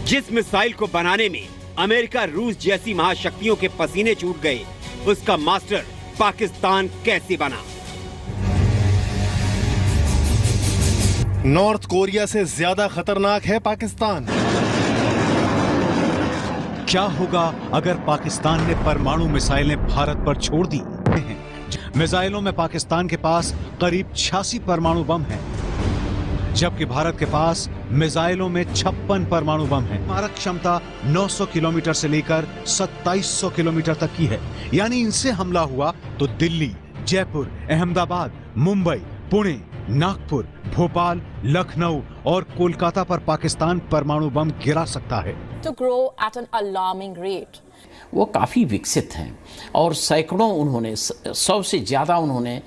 जिस मिसाइल को बनाने में अमेरिका रूस जैसी महाशक्तियों के पसीने छूट गए, उसका मास्टर पाकिस्तान कैसे बना? नॉर्थ कोरिया से ज्यादा खतरनाक है पाकिस्तान। क्या होगा अगर पाकिस्तान ने परमाणु मिसाइलें भारत पर छोड़ दी? मिसाइलों में पाकिस्तान के पास करीब 86 परमाणु बम हैं, जबकि भारत के पास मिसाइलों में 56 परमाणु बम हैं। मारक क्षमता 900 किलोमीटर से लेकर 2700 किलोमीटर तक की है। यानी इनसे हमला हुआ तो दिल्ली, जयपुर, अहमदाबाद, मुंबई, पुणे, नागपुर, भोपाल, लखनऊ और कोलकाता पर पाकिस्तान परमाणु बम गिरा सकता है। To grow at an alarming rate. वो काफ़ी विकसित हैं और सैकड़ों उन्होंने 100 से ज़्यादा उन्होंने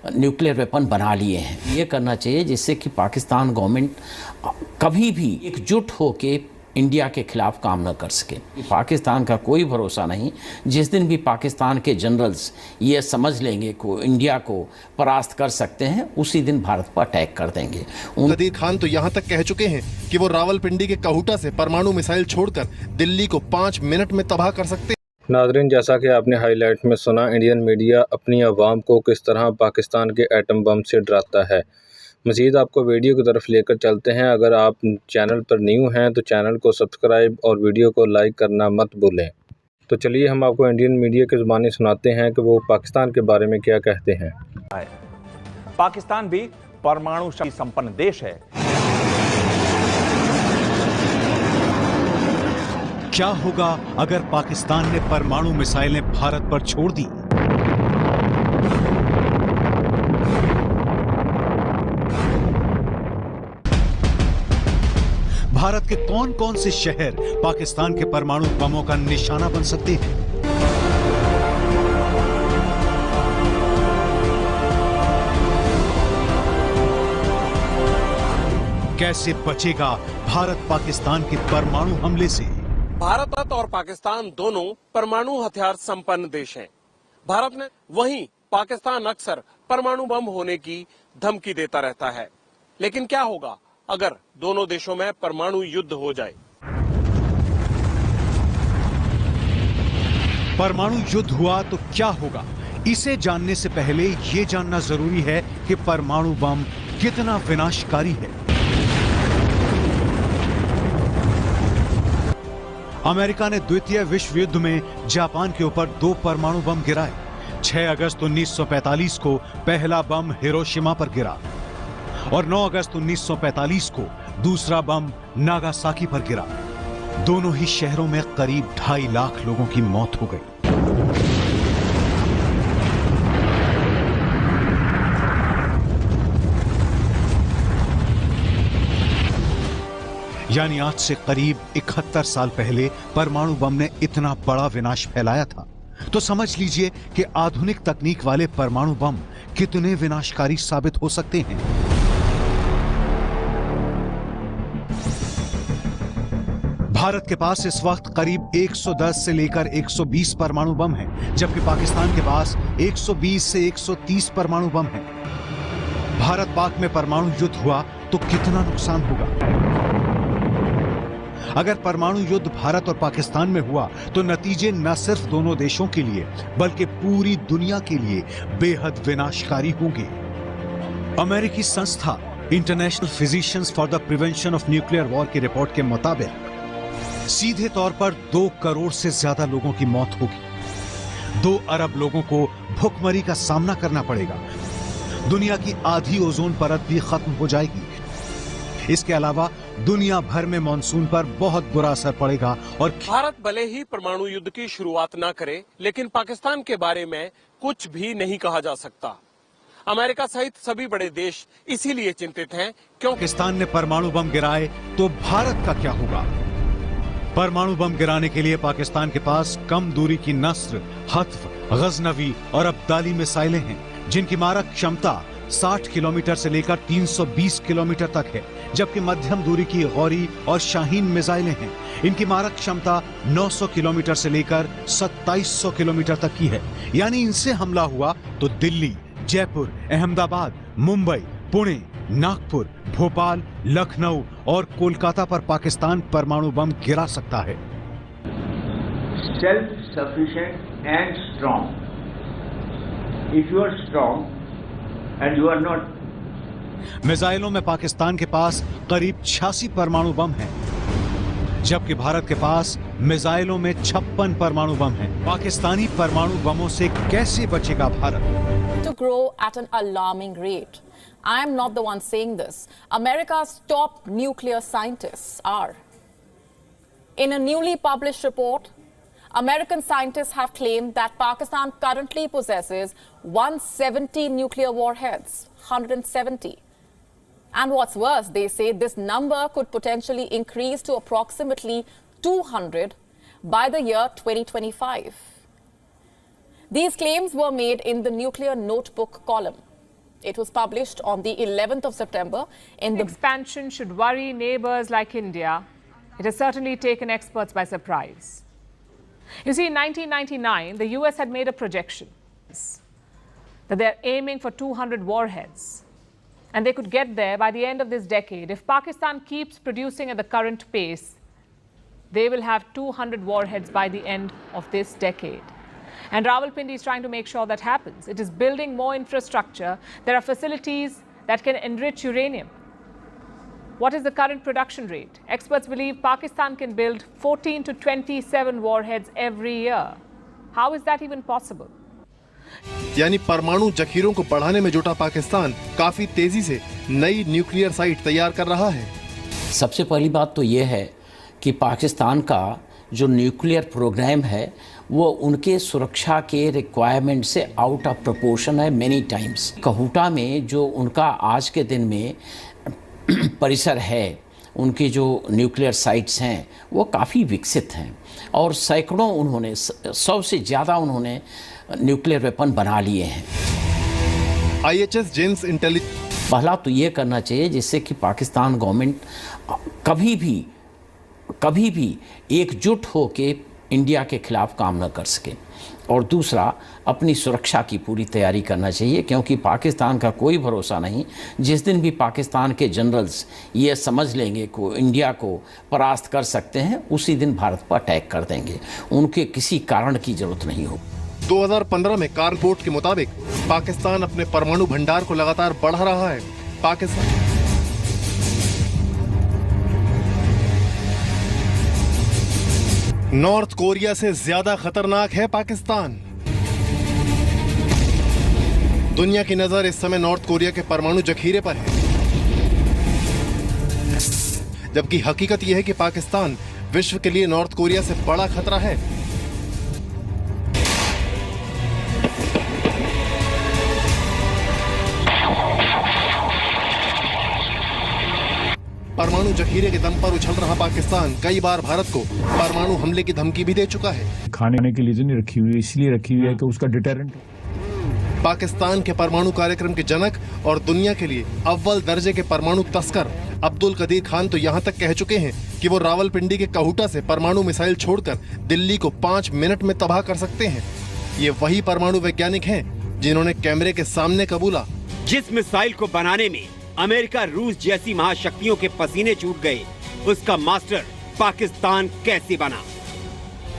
न्यूक्लियर वेपन बना लिए हैं। ये करना चाहिए जिससे कि पाकिस्तान गवर्नमेंट कभी भी एकजुट होके इंडिया के खिलाफ काम न कर सके। पाकिस्तान का कोई भरोसा नहीं। जिस दिन भी पाकिस्तान के जनरल्स ये समझ लेंगे कि इंडिया को परास्त कर सकते हैं, उसी दिन भारत पर अटैक कर देंगे। कदीर खान तो यहाँ तक कह चुके हैं कि वो रावलपिंडी के कहूटा से परमाणु मिसाइल छोड़कर दिल्ली को 5 मिनट में तबाह कर सकते हैं। नाज़रीन, जैसा कि आपने हाईलाइट में सुना, इंडियन मीडिया अपनी आवाम को किस तरह पाकिस्तान के एटम बम से डराता है। मज़ीद आपको वीडियो की तरफ लेकर चलते हैं। अगर आप चैनल पर न्यू हैं तो चैनल को सब्सक्राइब और वीडियो को लाइक करना मत भूलें। तो चलिए हम आपको इंडियन मीडिया की ज़ुबानी सुनाते हैं कि वो पाकिस्तान के बारे में क्या कहते हैं। पाकिस्तान भी परमाणु शक्ति संपन्न देश है। क्या होगा अगर पाकिस्तान ने परमाणु मिसाइलें भारत पर छोड़ दी? भारत के कौन कौन से शहर पाकिस्तान के परमाणु बमों का निशाना बन सकते हैं? कैसे बचेगा भारत पाकिस्तान के परमाणु हमले से? भारत और पाकिस्तान दोनों परमाणु हथियार संपन्न देश हैं। भारत ने वहीं पाकिस्तान अक्सर परमाणु बम होने की धमकी देता रहता है। लेकिन क्या होगा अगर दोनों देशों में परमाणु युद्ध हो जाए? परमाणु युद्ध हुआ तो क्या होगा? इसे जानने से पहले यह जानना जरूरी है कि परमाणु बम कितना विनाशकारी है। अमेरिका ने द्वितीय विश्व युद्ध में जापान के ऊपर 2 परमाणु बम गिराए। 6 अगस्त 1945 को पहला बम हिरोशिमा पर गिरा और 9 अगस्त 1945 को दूसरा बम नागासाकी पर गिरा। दोनों ही शहरों में करीब 2.5 लाख लोगों की मौत हो गई। यानी आज से करीब 71 साल पहले परमाणु बम ने इतना बड़ा विनाश फैलाया था। तो समझ लीजिए कि आधुनिक तकनीक वाले परमाणु बम कितने विनाशकारी साबित हो सकते हैं। भारत के पास इस वक्त करीब 110 से लेकर 120 परमाणु बम हैं, जबकि पाकिस्तान के पास 120 से 130 परमाणु बम हैं। भारत पाक में परमाणु युद्ध हुआ तो कितना नुकसान होगा? अगर परमाणु युद्ध भारत और पाकिस्तान में हुआ तो नतीजे न सिर्फ दोनों देशों के लिए बल्कि पूरी दुनिया के लिए बेहद विनाशकारी होंगे। अमेरिकी संस्था international physicians for the prevention of nuclear war की रिपोर्ट के मुताबिक सीधे तौर पर 2 करोड़ से ज्यादा लोगों की मौत होगी। 2 अरब लोगों को भुखमरी का सामना करना पड़ेगा। दुनिया की आधी ओजोन परत भी खत्म हो जाएगी। इसके अलावा दुनिया भर में मानसून पर बहुत बुरा असर पड़ेगा। और भारत भले ही परमाणु युद्ध की शुरुआत ना करे, लेकिन पाकिस्तान के बारे में कुछ भी नहीं कहा जा सकता। अमेरिका सहित सभी बड़े देश इसीलिए चिंतित हैं क्योंकि पाकिस्तान ने परमाणु बम गिराए तो भारत का क्या होगा? परमाणु बम गिराने के लिए पाकिस्तान के पास कम दूरी की नस्र, हत्फ, गजनवी और अब्दाली मिसाइलें हैं, जिनकी मारक क्षमता 60 किलोमीटर से लेकर 320 किलोमीटर तक है, जबकि मध्यम दूरी की गौरी और शाहीन मिसाइलें हैं। इनकी मारक क्षमता 900 किलोमीटर से लेकर 2700 किलोमीटर तक की है। यानी इनसे हमला हुआ तो दिल्ली, जयपुर, अहमदाबाद, मुंबई, पुणे, नागपुर, भोपाल, लखनऊ और कोलकाता पर पाकिस्तान परमाणु बम गिरा सकता है। Self-sufficient and strong. If you are strong and you are not. मिसाइलों में पाकिस्तान के पास करीब 86 परमाणु बम हैं, जबकि भारत के पास मिसाइलों में 56 परमाणु बम हैं। पाकिस्तानी परमाणु बमों से कैसे बचेगा Bharat? To grow at an alarming rate. I am not the one saying this. America's top nuclear scientists are. In a newly published report, American scientists have claimed that Pakistan currently possesses 170 nuclear warheads. 170. And what's worse, they say this number could potentially increase to approximately 200 by the year 2025. These claims were made in the Nuclear Notebook column. It was published on the 11th of September in the... Expansion should worry neighbors like India. It has certainly taken experts by surprise. You see, in 1999, the US had made a projection that they're aiming for 200 warheads. And they could get there by the end of this decade. If Pakistan keeps producing at the current pace, they will have 200 warheads by the end of this decade. And Rawalpindi is trying to make sure that happens. It is building more infrastructure. There are facilities that can enrich uranium. What is the current production rate? Experts believe Pakistan can build 14 to 27 warheads every year. How is that even possible? यानी परमाणु जखीरों को बढ़ाने में जुटा पाकिस्तान काफी तेजी से नई न्यूक्लियर साइट तैयार कर रहा है। सबसे पहली बात तो यह है कि पाकिस्तान का जो न्यूक्लियर प्रोग्राम है वो उनके सुरक्षा के रिक्वायरमेंट से आउट ऑफ प्रोपोर्शन है मेनी टाइम्स। कहूटा में जो उनका आज के दिन में परिसर है, उनकी जो न्यूक्लियर साइट्स हैं वो काफ़ी विकसित हैं और सैकड़ों उन्होंने 100 से ज़्यादा उन्होंने न्यूक्लियर वेपन बना लिए हैं। IHS जेम्स इंटेलिजेंस पहला तो ये करना चाहिए जिससे कि पाकिस्तान गवर्नमेंट कभी भी एकजुट होकर इंडिया के खिलाफ काम न कर सके, और दूसरा अपनी सुरक्षा की पूरी तैयारी करना चाहिए, क्योंकि पाकिस्तान का कोई भरोसा नहीं। जिस दिन भी पाकिस्तान के जनरल्स ये समझ लेंगे कि इंडिया को परास्त कर सकते हैं, उसी दिन भारत पर अटैक कर देंगे। उनके किसी कारण की जरूरत नहीं हो। 2015 में कार रिपोर्ट के मुताबिक पाकिस्तान अपने परमाणु भंडार को लगातार बढ़ा रहा है। पाकिस्तान नॉर्थ कोरिया से ज्यादा खतरनाक है पाकिस्तान। दुनिया की नजर इस समय नॉर्थ कोरिया के परमाणु जखीरे पर है, जबकि हकीकत यह है कि पाकिस्तान विश्व के लिए नॉर्थ कोरिया से बड़ा खतरा है। परमाणु जखीरे के दम पर उछल रहा पाकिस्तान कई बार भारत को परमाणु हमले की धमकी भी दे चुका है। खाने के लिए नहीं रखी हुई है, इसलिए रखी हुई है कि उसका डिटरेंट। पाकिस्तान के परमाणु कार्यक्रम के जनक और दुनिया के लिए अव्वल दर्जे के परमाणु तस्कर अब्दुल कदीर खान तो यहाँ तक कह चुके हैं कि वो रावलपिंडी के कहूटा से परमाणु मिसाइल छोड़कर दिल्ली को 5 मिनट में तबाह कर सकते हैं। ये वही परमाणु वैज्ञानिक हैं जिन्होंने कैमरे के सामने कबूला, जिस मिसाइल को बनाने में अमेरिका रूस जैसी महाशक्तियों के पसीने छूट गए, उसका मास्टर पाकिस्तान कैसे बना।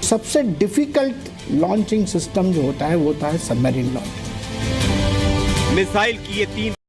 सबसे डिफिकल्ट लॉन्चिंग सिस्टम जो होता है वो होता है सबमरीन लॉन्च। मिसाइल की ये 3